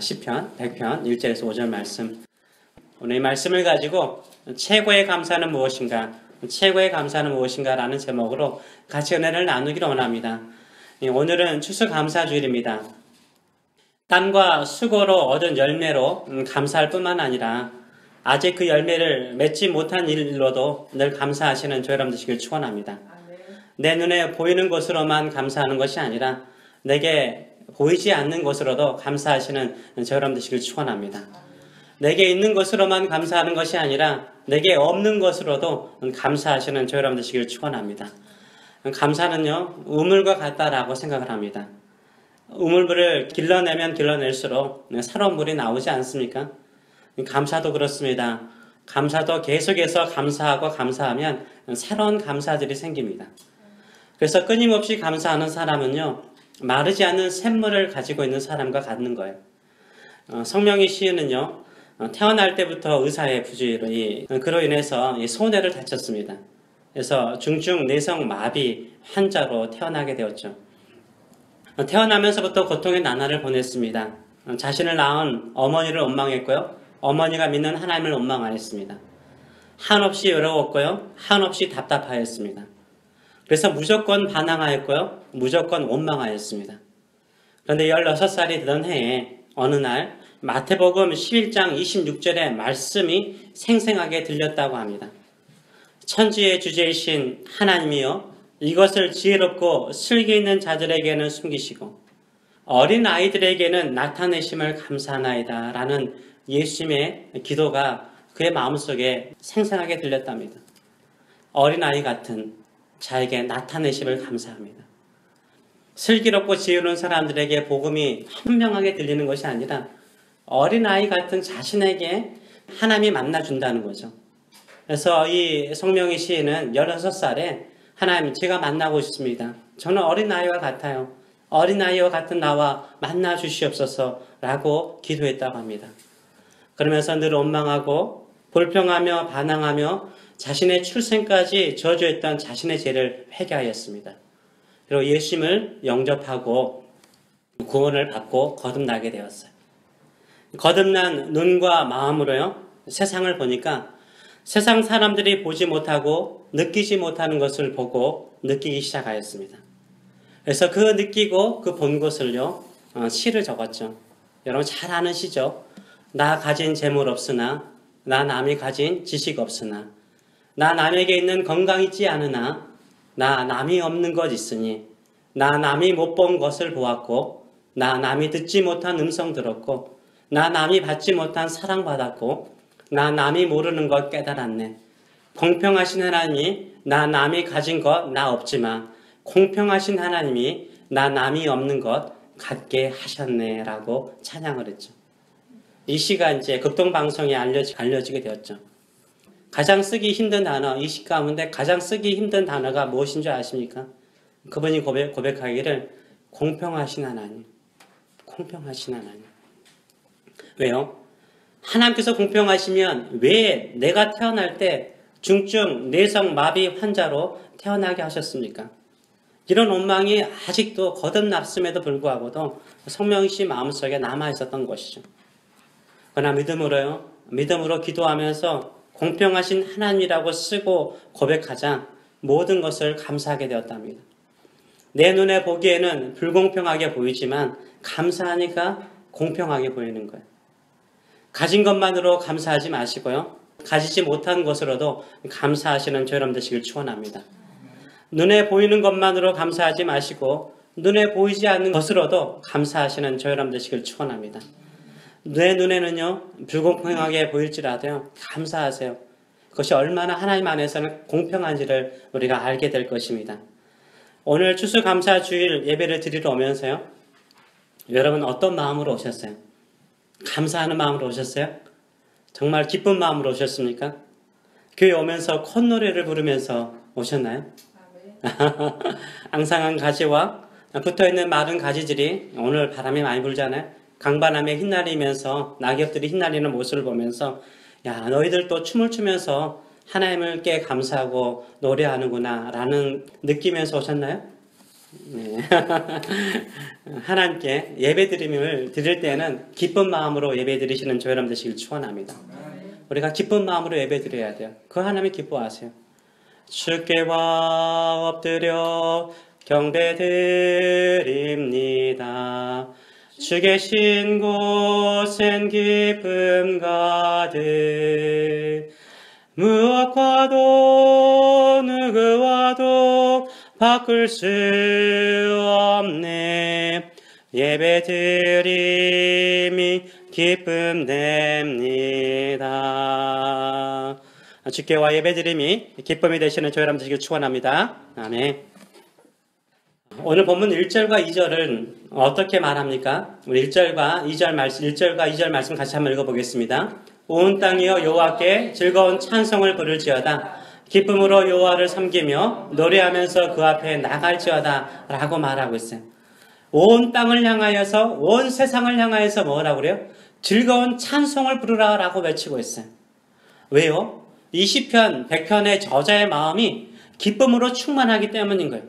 시편 100편 1절에서 5절 말씀. 오늘 이 말씀을 가지고 최고의 감사는 무엇인가, 최고의 감사는 무엇인가 라는 제목으로 같이 은혜를 나누기를 원합니다. 오늘은 추수감사주일입니다. 땀과 수고로 얻은 열매로 감사할 뿐만 아니라 아직 그 열매를 맺지 못한 일로도 늘 감사하시는 저 여러분 되시길 축원합니다. 내 눈에 보이는 것으로만 감사하는 것이 아니라 내게 보이지 않는 것으로도 감사하시는 저 여러분 되시길 축원합니다. 내게 있는 것으로만 감사하는 것이 아니라 내게 없는 것으로도 감사하시는 저 여러분 되시길 축원합니다. 감사는요, 우물과 같다라고 생각을 합니다. 우물물을 길러내면 길러낼수록 새로운 물이 나오지 않습니까? 감사도 그렇습니다. 감사도 계속해서 감사하고 감사하면 새로운 감사들이 생깁니다. 그래서 끊임없이 감사하는 사람은요, 마르지 않는 샘물을 가지고 있는 사람과 같은 거예요. 성명희 시인은요, 태어날 때부터 의사의 부주의로 그로 인해서 손해를 다쳤습니다. 그래서 중증 내성 마비 환자로 태어나게 되었죠. 태어나면서부터 고통의 나날을 보냈습니다. 자신을 낳은 어머니를 원망했고요, 어머니가 믿는 하나님을 원망하였습니다. 한없이 외로웠고요, 한없이 답답하였습니다. 그래서 무조건 반항하였고요, 무조건 원망하였습니다. 그런데 16살이 되던 해에 어느 날 마태복음 11장 26절의 말씀이 생생하게 들렸다고 합니다. 천지의 주제이신 하나님이여, 이것을 지혜롭고 슬기 있는 자들에게는 숨기시고 어린 아이들에게는 나타내심을 감사하나이다 라는 예수님의 기도가 그의 마음속에 생생하게 들렸답니다. 어린아이 같은 자에게 나타내심을 감사합니다. 슬기롭고 지혜로운 사람들에게 복음이 현명하게 들리는 것이 아니라 어린아이 같은 자신에게 하나님이 만나준다는 거죠. 그래서 이 성명희 시인은 16살에 하나님, 제가 만나고 싶습니다. 저는 어린아이와 같아요. 어린아이와 같은 나와 만나 주시옵소서 라고 기도했다고 합니다. 그러면서 늘 원망하고 불평하며 반항하며 자신의 출생까지 저주했던 자신의 죄를 회개하였습니다. 그리고 예수님을 영접하고 구원을 받고 거듭나게 되었어요. 거듭난 눈과 마음으로요, 세상을 보니까 세상 사람들이 보지 못하고 느끼지 못하는 것을 보고 느끼기 시작하였습니다. 그래서 그 느끼고 그 본 것을요, 시를 적었죠. 여러분 잘 아는 시죠. 나 가진 재물 없으나, 나 남이 가진 지식 없으나, 나 남에게 있는 건강 있지 않으나, 나 남이 없는 것 있으니, 나 남이 못 본 것을 보았고, 나 남이 듣지 못한 음성 들었고, 나 남이 받지 못한 사랑 받았고, 나 남이 모르는 것 깨달았네. 공평하신 하나님이 나 남이 가진 것 나 없지만 공평하신 하나님이 나 남이 없는 것 갖게 하셨네 라고 찬양을 했죠. 이 시가 이제 극동방송에 알려지게 되었죠. 가장 쓰기 힘든 단어, 이 시 가운데 가장 쓰기 힘든 단어가 무엇인 줄 아십니까? 그분이 고백하기를 공평하신 하나님, 공평하신 하나님. 왜요? 하나님께서 공평하시면 왜 내가 태어날 때 중증 내성 마비 환자로 태어나게 하셨습니까? 이런 원망이 아직도 거듭났음에도 불구하고도 성명희 씨 마음속에 남아있었던 것이죠. 그러나 믿음으로 기도하면서 공평하신 하나님이라고 쓰고 고백하자 모든 것을 감사하게 되었답니다. 내 눈에 보기에는 불공평하게 보이지만 감사하니까 공평하게 보이는 거예요. 가진 것만으로 감사하지 마시고요, 가지지 못한 것으로도 감사하시는 저 여러분 되시길 축원합니다. 눈에 보이는 것만으로 감사하지 마시고 눈에 보이지 않는 것으로도 감사하시는 저 여러분 되시길 축원합니다. 내 눈에는요, 불공평하게 보일지라도요, 감사하세요. 그것이 얼마나 하나님 안에서는 공평한지를 우리가 알게 될 것입니다. 오늘 추수감사주일 예배를 드리러 오면서요, 여러분 어떤 마음으로 오셨어요? 감사하는 마음으로 오셨어요? 정말 기쁜 마음으로 오셨습니까? 교회 오면서 콧노래를 부르면서 오셨나요? 앙상한 가지와 붙어있는 마른 가지들이 오늘 바람이 많이 불잖아요. 강바람에 휘날리면서 낙엽들이 휘날리는 모습을 보면서, 야, 너희들도 춤을 추면서 하나님께 감사하고 노래하는구나 라는 느끼면서 오셨나요? 네. 하나님께 예배드림을 드릴 때는 기쁜 마음으로 예배드리시는 저 여러분 되시길 축원합니다. 우리가 기쁜 마음으로 예배드려야 돼요. 그 하나님이 기뻐하세요. 주께와 엎드려 경배드립니다. 주 계신 곳엔 기쁨 가득 무엇과도 누구와도 바꿀 수 없네. 예배드림이 기쁨 됩니다. 주께와 예배드림이 기쁨이 되시는 저희 여러분 되시길 축원합니다. 아멘. 오늘 본문 1절과 2절은 어떻게 말합니까? 우리 1절과 2절 말씀 같이 한번 읽어보겠습니다. 온 땅이여 여호와께 즐거운 찬송을 부를지어다. 기쁨으로 여호와를 섬기며 노래하면서 그 앞에 나갈지어다 라고 말하고 있어요. 온 땅을 향하여서 온 세상을 향하여서 뭐라고 그래요? 즐거운 찬송을 부르라 라고 외치고 있어요. 왜요? 이 시편 100편의 저자의 마음이 기쁨으로 충만하기 때문인 거예요.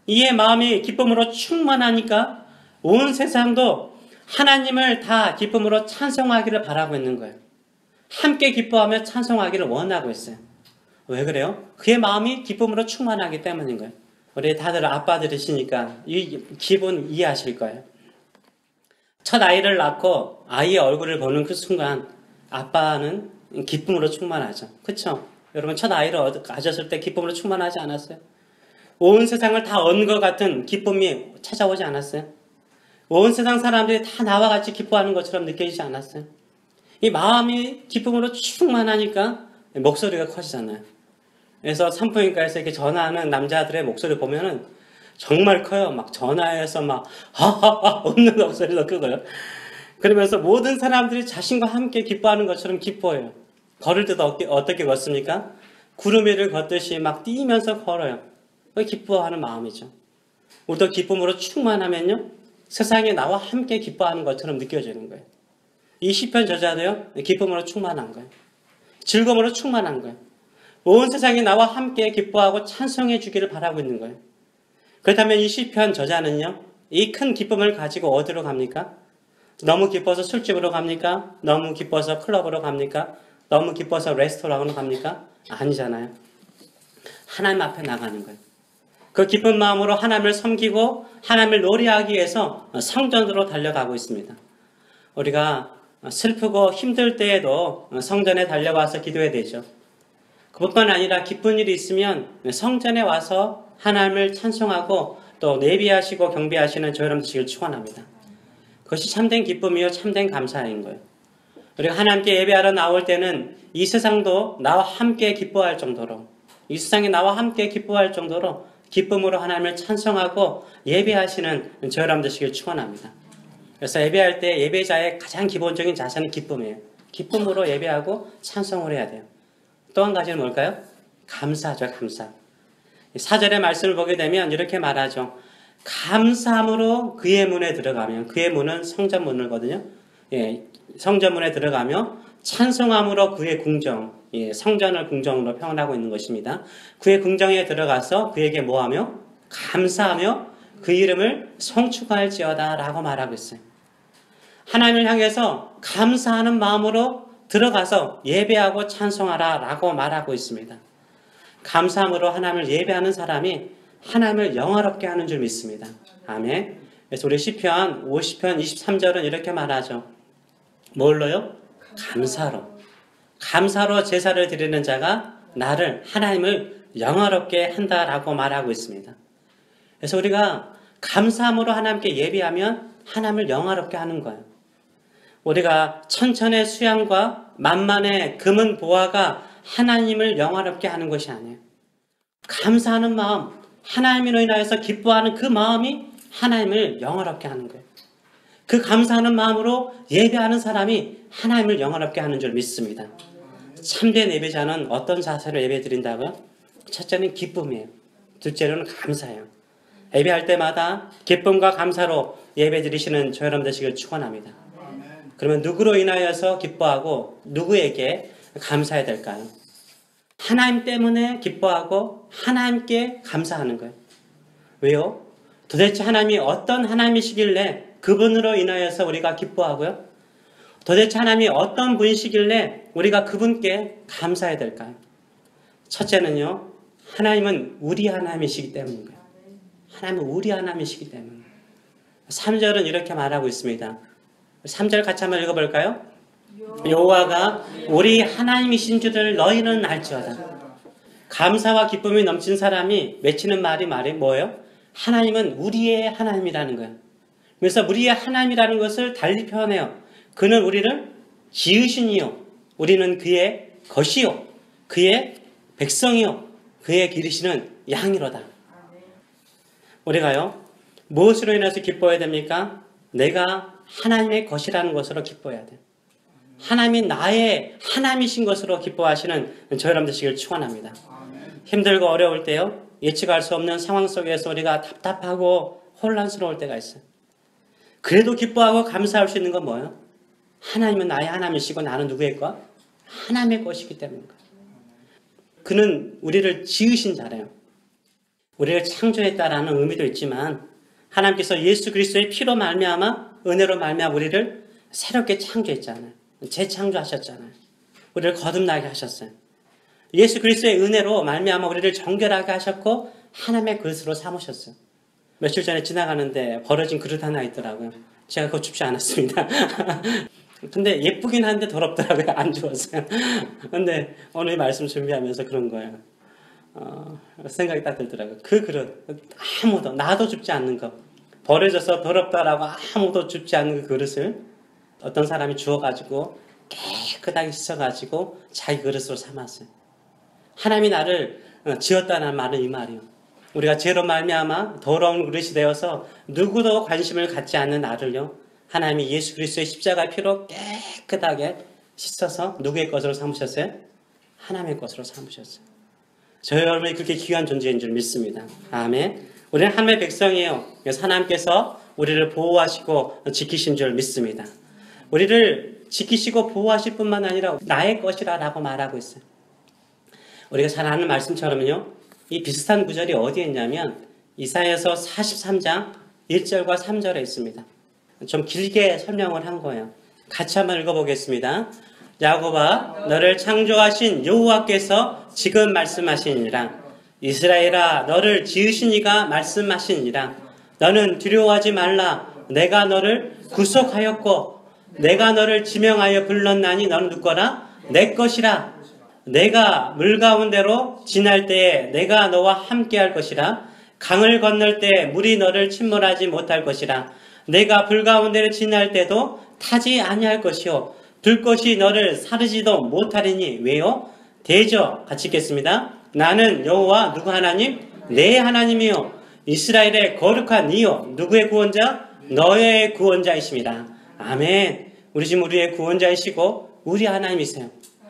이의 마음이 기쁨으로 충만하니까 온 세상도 하나님을 다 기쁨으로 찬송하기를 바라고 있는 거예요. 함께 기뻐하며 찬송하기를 원하고 있어요. 왜 그래요? 그의 마음이 기쁨으로 충만하기 때문인 거예요. 우리 다들 아빠들이시니까 이 기분 이해하실 거예요. 첫 아이를 낳고 아이의 얼굴을 보는 그 순간 아빠는 기쁨으로 충만하죠. 그렇죠? 여러분 첫 아이를 가졌을 때 기쁨으로 충만하지 않았어요? 온 세상을 다 얻은 것 같은 기쁨이 찾아오지 않았어요? 온 세상 사람들이 다 나와 같이 기뻐하는 것처럼 느껴지지 않았어요? 이 마음이 기쁨으로 충만하니까 목소리가 커지잖아요. 그래서 산부인과에서 이렇게 전화하는 남자들의 목소리 보면은 정말 커요. 막 전화해서 막 하하하 웃는 목소리도 크고요. 그러면서 모든 사람들이 자신과 함께 기뻐하는 것처럼 기뻐해요. 걸을 때도 어떻게 걷습니까? 구름 위를 걷듯이 막 뛰면서 걸어요. 기뻐하는 마음이죠. 우리도 기쁨으로 충만하면요, 세상에 나와 함께 기뻐하는 것처럼 느껴지는 거예요. 이 시편 저자도요, 기쁨으로 충만한 거예요. 즐거움으로 충만한 거예요. 온 세상이 나와 함께 기뻐하고 찬송해 주기를 바라고 있는 거예요. 그렇다면 이 시편 저자는요, 이 큰 기쁨을 가지고 어디로 갑니까? 너무 기뻐서 술집으로 갑니까? 너무 기뻐서 클럽으로 갑니까? 너무 기뻐서 레스토랑으로 갑니까? 아니잖아요. 하나님 앞에 나가는 거예요. 그 기쁜 마음으로 하나님을 섬기고 하나님을 노래하기 위해서 성전으로 달려가고 있습니다. 우리가 슬프고 힘들 때에도 성전에 달려와서 기도해야 되죠. 그것뿐 아니라 기쁜 일이 있으면 성전에 와서 하나님을 찬송하고 또 예배하시고 경배하시는 저 여러분 되시길 축원합니다. 그것이 참된 기쁨이요 참된 감사인 거예요. 우리가 하나님께 예배하러 나올 때는 이 세상도 나와 함께 기뻐할 정도로, 이 세상이 나와 함께 기뻐할 정도로 기쁨으로 하나님을 찬송하고 예배하시는 저 여러분 되시길 축원합니다. 그래서 예배할 때 예배자의 가장 기본적인 자세는 기쁨이에요. 기쁨으로 예배하고 찬송을 해야 돼요. 또 한 가지는 뭘까요? 감사죠, 감사. 4절의 말씀을 보게 되면 이렇게 말하죠. 감사함으로 그의 문에 들어가면, 그의 문은 성전문이거든요. 예, 성전문에 들어가며 찬송함으로 그의 궁정, 예, 성전을 궁정으로 표현하고 있는 것입니다. 그의 궁정에 들어가서 그에게 뭐하며? 감사하며 그 이름을 송축할지어다 라고 말하고 있어요. 하나님을 향해서 감사하는 마음으로 들어가서 예배하고 찬송하라 라고 말하고 있습니다. 감사함으로 하나님을 예배하는 사람이 하나님을 영화롭게 하는 줄 믿습니다. 아멘. 그래서 우리 시편 50편 23절은 이렇게 말하죠. 뭘로요? 감사로. 감사로 제사를 드리는 자가 나를, 하나님을 영화롭게 한다라고 말하고 있습니다. 그래서 우리가 감사함으로 하나님께 예배하면 하나님을 영화롭게 하는 거예요. 우리가 천천의 수양과 만만의 금은 보화가 하나님을 영화롭게 하는 것이 아니에요. 감사하는 마음, 하나님으로 인하여서 기뻐하는 그 마음이 하나님을 영화롭게 하는 거예요. 그 감사하는 마음으로 예배하는 사람이 하나님을 영화롭게 하는 줄 믿습니다. 참된 예배자는 어떤 자세로 예배 드린다고요? 첫째는 기쁨이에요. 둘째로는 감사예요. 예배할 때마다 기쁨과 감사로 예배 드리시는 저 여러분 되시길 축원합니다. 그러면 누구로 인하여서 기뻐하고 누구에게 감사해야 될까요? 하나님 때문에 기뻐하고 하나님께 감사하는 거예요. 왜요? 도대체 하나님이 어떤 하나님이시길래 그분으로 인하여서 우리가 기뻐하고요? 도대체 하나님이 어떤 분이시길래 우리가 그분께 감사해야 될까요? 첫째는요, 하나님은 우리 하나님이시기 때문인 거예요. 하나님은 우리 하나님이시기 때문에. 3절은 이렇게 말하고 있습니다. 3절 같이 한번 읽어볼까요? 여호와가 우리 하나님이신 줄을 너희는 알지어다. 감사와 기쁨이 넘친 사람이 맺히는 말이 뭐예요? 하나님은 우리의 하나님이라는 거예요. 그래서 우리의 하나님이라는 것을 달리 표현해요. 그는 우리를 지으신 이요, 우리는 그의 것이요, 그의 백성이요, 그의 기르시는 양이로다. 우리가요, 무엇으로 인해서 기뻐해야 됩니까? 내가 하나님의 것이라는 것으로 기뻐해야 돼요. 하나님이 나의 하나님이신 것으로 기뻐하시는 저 여러분 되시길 축원합니다. 힘들고 어려울 때요, 예측할 수 없는 상황 속에서 우리가 답답하고 혼란스러울 때가 있어요. 그래도 기뻐하고 감사할 수 있는 건 뭐예요? 하나님은 나의 하나님이시고 나는 누구의 것? 하나님의 것이기 때문인 거예요. 그는 우리를 지으신 자래요. 우리를 창조했다라는 의미도 있지만 하나님께서 예수 그리스도의 피로 말미암아, 은혜로 말미암아 우리를 새롭게 창조했잖아요. 재창조하셨잖아요. 우리를 거듭나게 하셨어요. 예수 그리스도의 은혜로 말미암아 우리를 정결하게 하셨고 하나님의 그릇으로 삼으셨어요. 며칠 전에 지나가는데 버려진 그릇 하나 있더라고요. 제가 그거 줍지 않았습니다. 근데 예쁘긴 한데 더럽더라고요. 안 주웠어요. 근데 오늘 말씀 준비하면서 그런 거예요. 생각이 딱 들더라고요. 그 그릇, 아무도, 나도 줍지 않는 거, 버려져서 더럽다라고 아무도 줍지 않는 그 그릇을 어떤 사람이 주워가지고 깨끗하게 씻어가지고 자기 그릇으로 삼았어요. 하나님이 나를 지었다는 말은 이 말이에요. 우리가 죄로 말미암아 더러운 그릇이 되어서 누구도 관심을 갖지 않는 나를요, 하나님이 예수 그리스도의 십자가 피로 깨끗하게 씻어서 누구의 것으로 삼으셨어요? 하나님의 것으로 삼으셨어요. 저희 여러분이 그렇게 귀한 존재인 줄 믿습니다. 아멘. 우리는 하나님의 백성이에요. 그래서 하나님께서 우리를 보호하시고 지키신 줄 믿습니다. 우리를 지키시고 보호하실 뿐만 아니라 나의 것이라고 말하고 있어요. 우리가 잘 아는 말씀처럼요, 이 비슷한 구절이 어디에 있냐면 이사야서 43장 1절과 3절에 있습니다. 좀 길게 설명을 한 거예요. 같이 한번 읽어보겠습니다. 야곱아, 너를 창조하신 여호와께서 지금 말씀하시니라. 이스라엘아, 너를 지으신 이가 말씀하시니라. 너는 두려워하지 말라. 내가 너를 구속하였고 내가 너를 지명하여 불렀나니 너는 누구라? 내 것이라. 내가 물 가운데로 지날 때에 내가 너와 함께할 것이라. 강을 건널 때 물이 너를 침몰하지 못할 것이라. 내가 불 가운데를 지날 때도 타지 아니할 것이요 불꽃이 너를 사르지도 못하리니. 왜요? 대저 같이 읽겠습니다. 나는 여호와 누구 하나님? 내 하나님이요 이스라엘의 거룩한 이요 누구의 구원자? 너의 구원자이십니다. 아멘. 우리 지금 우리의 구원자이시고 우리 하나님이세요.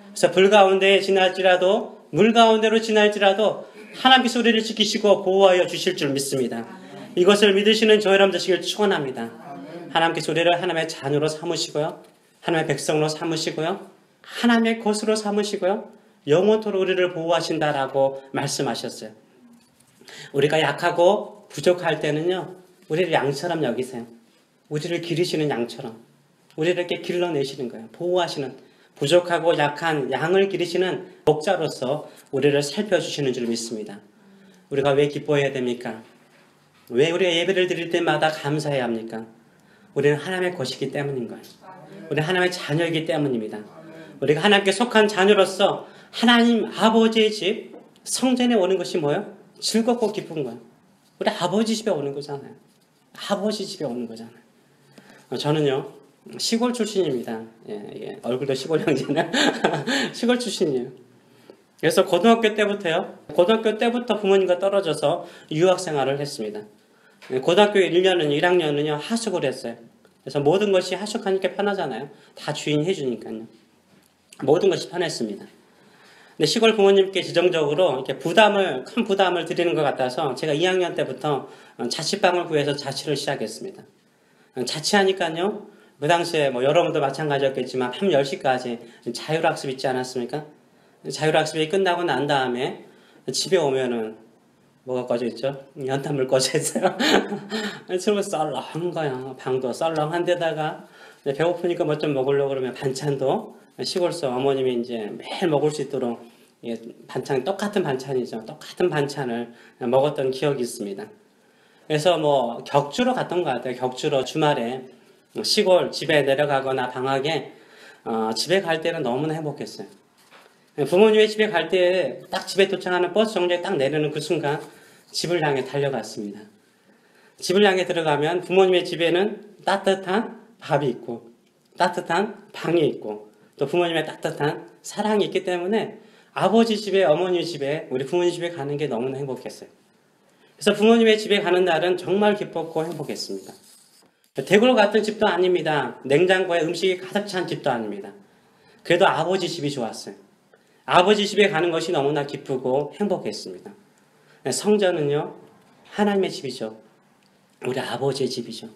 그래서 불 가운데 지날지라도 물 가운데로 지날지라도 하나님께서 우리를 지키시고 보호하여 주실 줄 믿습니다. 이것을 믿으시는 저희 여러분 되시길 축원합니다. 하나님께서 우리를 하나님의 자녀로 삼으시고요, 하나님의 백성으로 삼으시고요, 하나님의 것으로 삼으시고요, 영원토록 우리를 보호하신다라고 말씀하셨어요. 우리가 약하고 부족할 때는요, 우리를 양처럼 여기세요. 우리를 기르시는 양처럼 우리를 이렇게 길러내시는 거예요. 보호하시는, 부족하고 약한 양을 기르시는 목자로서 우리를 살펴주시는 줄 믿습니다. 우리가 왜 기뻐해야 됩니까? 왜 우리가 예배를 드릴 때마다 감사해야 합니까? 우리는 하나님의 것이기 때문인 거예요. 우리는 하나님의 자녀이기 때문입니다. 우리가 하나님께 속한 자녀로서 하나님 아버지의 집 성전에 오는 것이 뭐예요? 즐겁고 기쁜 거예요. 우리 아버지 집에 오는 거잖아요. 아버지 집에 오는 거잖아요. 저는요, 시골 출신입니다. 예, 얼굴도 시골형이잖아요. 시골 출신이에요. 그래서 고등학교 때부터 부모님과 떨어져서 유학 생활을 했습니다. 고등학교 1년은 1학년은요 하숙을 했어요. 그래서 모든 것이 하숙하니까 편하잖아요. 다 주인이 해주니까요. 모든 것이 편했습니다. 근데 시골 부모님께 지정적으로 이렇게 큰 부담을 드리는 것 같아서 제가 2학년 때부터 자취방을 구해서 자취를 시작했습니다. 자취하니까요, 그 당시에 뭐 여러분도 마찬가지였겠지만 밤 10시까지 자율학습 있지 않았습니까? 자율학습이 끝나고 난 다음에 집에 오면은 뭐가 꺼져 있죠? 연탄불 꺼져 있어요. 그리고 썰렁한 거야. 방도 썰렁한 데다가 배고프니까 뭐 좀 먹으려고 그러면 반찬도 시골서 어머님이 이제 매일 먹을 수 있도록 반찬, 똑같은 반찬이죠. 똑같은 반찬을 먹었던 기억이 있습니다. 그래서 뭐 격주로 갔던 것 같아요. 격주로 주말에 시골 집에 내려가거나 방학에 집에 갈 때는 너무나 행복했어요. 부모님의 집에 갈 때 딱 집에 도착하는 버스 정류장에 딱 내리는 그 순간 집을 향해 달려갔습니다. 집을 향해 들어가면 부모님의 집에는 따뜻한 밥이 있고 따뜻한 방이 있고 또 부모님의 따뜻한 사랑이 있기 때문에 아버지 집에 어머니 집에 우리 부모님 집에 가는 게 너무나 행복했어요. 그래서 부모님의 집에 가는 날은 정말 기뻤고 행복했습니다. 대구로 갔던 집도 아닙니다. 냉장고에 음식이 가득 찬 집도 아닙니다. 그래도 아버지 집이 좋았어요. 아버지 집에 가는 것이 너무나 기쁘고 행복했습니다. 성전은요, 하나님의 집이죠. 우리 아버지의 집이죠.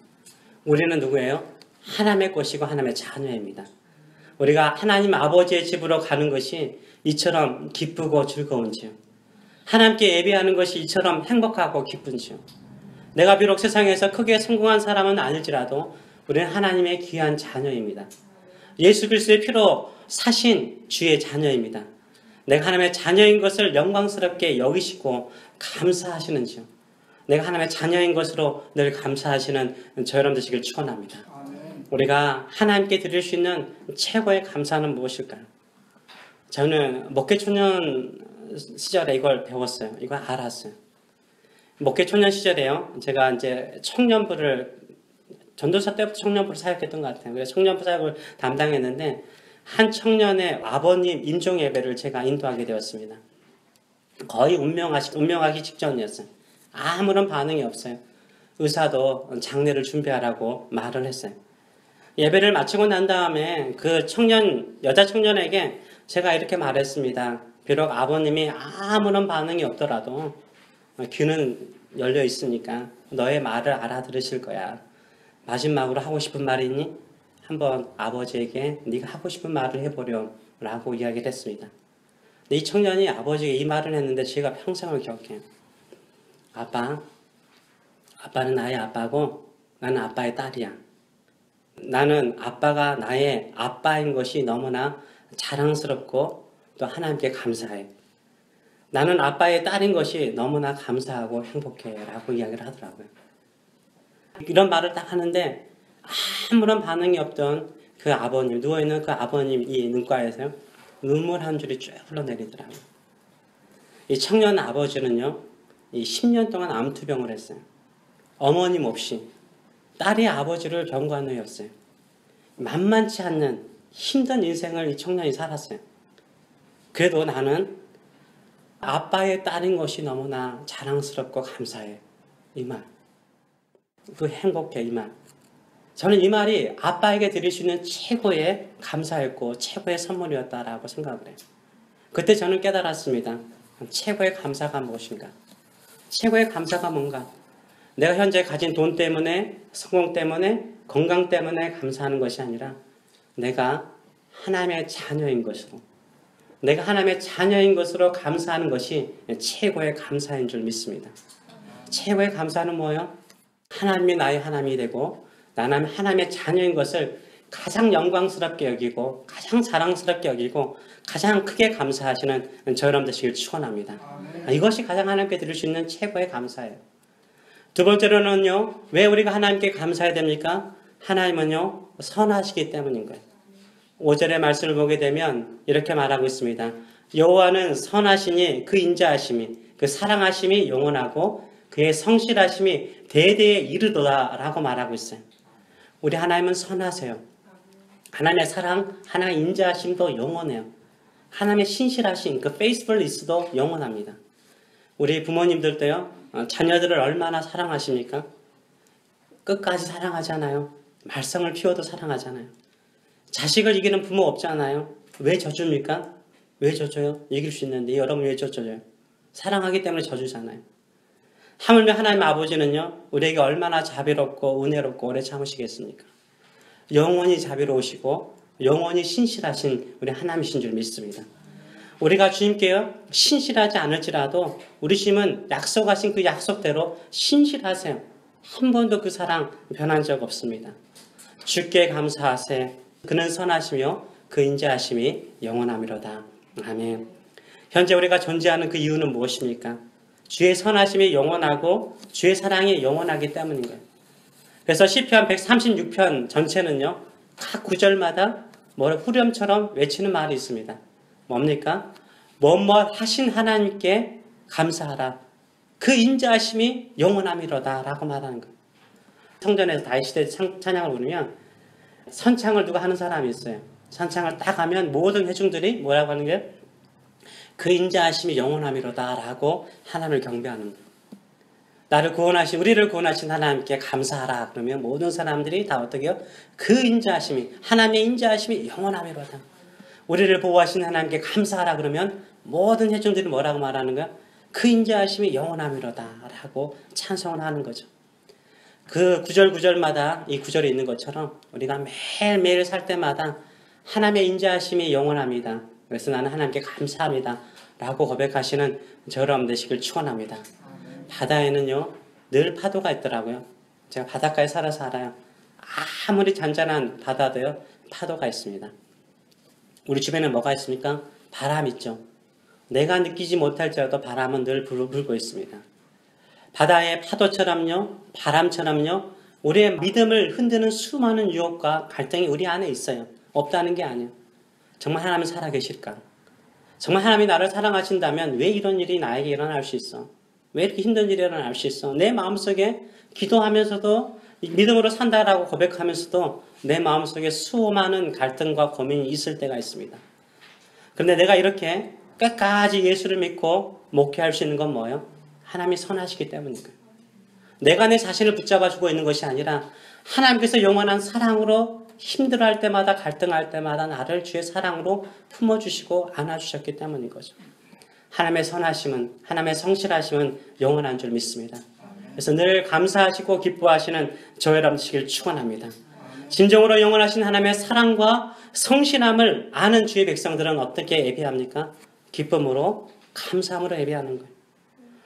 우리는 누구예요? 하나님의 것이고 하나님의 자녀입니다. 우리가 하나님 아버지의 집으로 가는 것이 이처럼 기쁘고 즐거운지요. 하나님께 예배하는 것이 이처럼 행복하고 기쁜지요. 내가 비록 세상에서 크게 성공한 사람은 아닐지라도 우리는 하나님의 귀한 자녀입니다. 예수 그리스도의 피로 사신 주의 자녀입니다. 내가 하나님의 자녀인 것을 영광스럽게 여기시고 감사하시는지요. 내가 하나님의 자녀인 것으로 늘 감사하시는 저 여러분 되시길 축원합니다. 우리가 하나님께 드릴 수 있는 최고의 감사는 무엇일까요? 저는 목회초년 시절에 이걸 배웠어요. 이걸 알았어요. 목회초년 시절에요. 제가 이제 청년부를 전도사 때부터 청년부를 사역했던 것 같아요. 그래서 청년부 사역을 담당했는데 한 청년의 아버님 임종 예배를 제가 인도하게 되었습니다. 거의 운명하기 직전이었어요. 아무런 반응이 없어요. 의사도 장례를 준비하라고 말을 했어요. 예배를 마치고 난 다음에 그 여자 청년에게 제가 이렇게 말했습니다. 비록 아버님이 아무런 반응이 없더라도 귀는 열려 있으니까 너의 말을 알아들으실 거야. 마지막으로 하고 싶은 말이 있니? 한번 아버지에게 네가 하고 싶은 말을 해보렴 라고 이야기를 했습니다. 근데 이 청년이 아버지에게 이 말을 했는데 제가 평생을 기억해요. 아빠는 나의 아빠고 나는 아빠의 딸이야. 나는 아빠가 나의 아빠인 것이 너무나 자랑스럽고 또 하나님께 감사해. 나는 아빠의 딸인 것이 너무나 감사하고 행복해 라고 이야기를 하더라고요. 이런 말을 딱 하는데 아무런 반응이 없던 그 아버님, 누워있는 그 아버님 이 눈가에서요, 눈물 한 줄이 쭉 흘러내리더라고요. 이 청년 아버지는요, 이 10년 동안 암투병을 했어요. 어머님 없이 딸이 아버지를 병간 후였어요. 만만치 않는 힘든 인생을 이 청년이 살았어요. 그래도 나는 아빠의 딸인 것이 너무나 자랑스럽고 감사해. 이 말. 그 행복해, 이 말. 저는 이 말이 아빠에게 드릴 수 있는 최고의 감사였고 최고의 선물이었다라고 생각을 해요. 그때 저는 깨달았습니다. 최고의 감사가 무엇인가? 최고의 감사가 뭔가? 내가 현재 가진 돈 때문에, 성공 때문에, 건강 때문에 감사하는 것이 아니라 내가 하나님의 자녀인 것으로, 내가 하나님의 자녀인 것으로 감사하는 것이 최고의 감사인 줄 믿습니다. 최고의 감사는 뭐예요? 하나님이 나의 하나님이 되고 나는 하나님의 자녀인 것을 가장 영광스럽게 여기고 가장 자랑스럽게 여기고 가장 크게 감사하시는 저 여러분 되시길 축원합니다. 이것이 가장 하나님께 드릴 수 있는 최고의 감사예요. 두 번째로는요, 왜 우리가 하나님께 감사해야 됩니까? 하나님은요, 선하시기 때문인 거예요. 5절의 말씀을 보게 되면 이렇게 말하고 있습니다. 여호와는 선하시니 그 인자하심이, 그 사랑하심이 영원하고 그의 성실하심이 대대에 이르도다라고 말하고 있어요. 우리 하나님은 선하세요. 하나님의 사랑, 하나님의 인자하심도 영원해요. 하나님의 신실하심, 그 페이스풀리스도 영원합니다. 우리 부모님들도요, 자녀들을 얼마나 사랑하십니까? 끝까지 사랑하잖아요. 말썽을 피워도 사랑하잖아요. 자식을 이기는 부모 없잖아요. 왜 져줍니까? 왜 져줘요? 이길 수 있는데 여러분 왜 져줘요? 사랑하기 때문에 져주잖아요. 하물며 하나님 아버지는요, 우리에게 얼마나 자비롭고 은혜롭고 오래 참으시겠습니까? 영원히 자비로우시고 영원히 신실하신 우리 하나님이신 줄 믿습니다. 우리가 주님께 신실하지 않을지라도 우리 주님은 약속하신 그 약속대로 신실하세요. 한 번도 그 사랑 변한 적 없습니다. 주께 감사하세. 그는 선하시며 그 인자하심이 영원하미로다. 아멘. 현재 우리가 존재하는 그 이유는 무엇입니까? 주의 선하심이 영원하고 주의 사랑이 영원하기 때문인 거예요. 그래서 시편 136편 전체는요, 각 구절마다 후렴처럼 외치는 말이 있습니다. 뭡니까? 뭐뭐 하신 하나님께 감사하라. 그 인자하심이 영원함이로다 라고 말하는 거예요. 성전에서 다윗시대 찬양을 부르면 선창을 누가 하는 사람이 있어요. 선창을 딱 하면 모든 회중들이 뭐라고 하는 거예요? 그 인자하심이 영원함이로다 라고 하나님을 경배하는 거예요. 우리를 구원하신 하나님께 감사하라. 그러면 모든 사람들이 다 어떻게 해요? 그 인자하심이, 하나님의 인자하심이 영원함이로다. 우리를 보호하신 하나님께 감사하라. 그러면 모든 회중들이 뭐라고 말하는 거야? 그 인자하심이 영원함이로다. 라고 찬송을 하는 거죠. 그 구절마다 이 구절이 있는 것처럼 우리가 매일매일 살 때마다 하나님의 인자하심이 영원합니다. 그래서 나는 하나님께 감사합니다. 라고 고백하시는 저 여러분 되시길 축원합니다. 바다에는요, 늘 파도가 있더라고요. 제가 바닷가에 살아서 알아요. 아무리 잔잔한 바다도요, 파도가 있습니다. 우리 주변에 뭐가 있습니까? 바람 있죠. 내가 느끼지 못할지라도 바람은 늘 불고 있습니다. 바다의 파도처럼요, 바람처럼요, 우리의 믿음을 흔드는 수많은 유혹과 갈등이 우리 안에 있어요. 없다는 게 아니에요. 정말 하나님은 살아계실까? 정말 하나님이 나를 사랑하신다면 왜 이런 일이 나에게 일어날 수 있어? 왜 이렇게 힘든 일이 일어날 수 있어? 내 마음속에 기도하면서도 믿음으로 산다라고 고백하면서도 내 마음속에 수많은 갈등과 고민이 있을 때가 있습니다. 그런데 내가 이렇게 끝까지 예수를 믿고 목회할 수 있는 건 뭐예요? 하나님이 선하시기 때문인 거예요. 내가 내 자신을 붙잡아주고 있는 것이 아니라 하나님께서 영원한 사랑으로 힘들어할 때마다 갈등할 때마다 나를 주의 사랑으로 품어주시고 안아주셨기 때문인 거죠. 하나님의 선하심은, 하나님의 성실하심은 영원한 줄 믿습니다. 그래서 늘 감사하시고 기뻐하시는 저 여러분 되시길 축원합니다. 진정으로 영원하신 하나님의 사랑과 성실함을 아는 주의 백성들은 어떻게 예배합니까? 기쁨으로, 감사함으로 예배하는 거예요.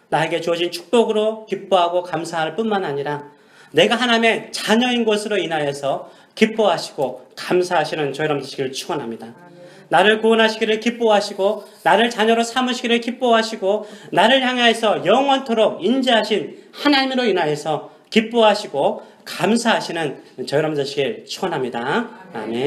나에게 주어진 축복으로 기뻐하고 감사할 뿐만 아니라 내가 하나님의 자녀인 것으로 인하여서 기뻐하시고 감사하시는 저 여러분 되시기를 축원합니다. 나를 구원하시기를 기뻐하시고 나를 자녀로 삼으시기를 기뻐하시고 나를 향하여서 영원토록 인자하신 하나님으로 인하여서 기뻐하시고 감사하시는 저 여러분 되시기를 축원합니다. 아멘.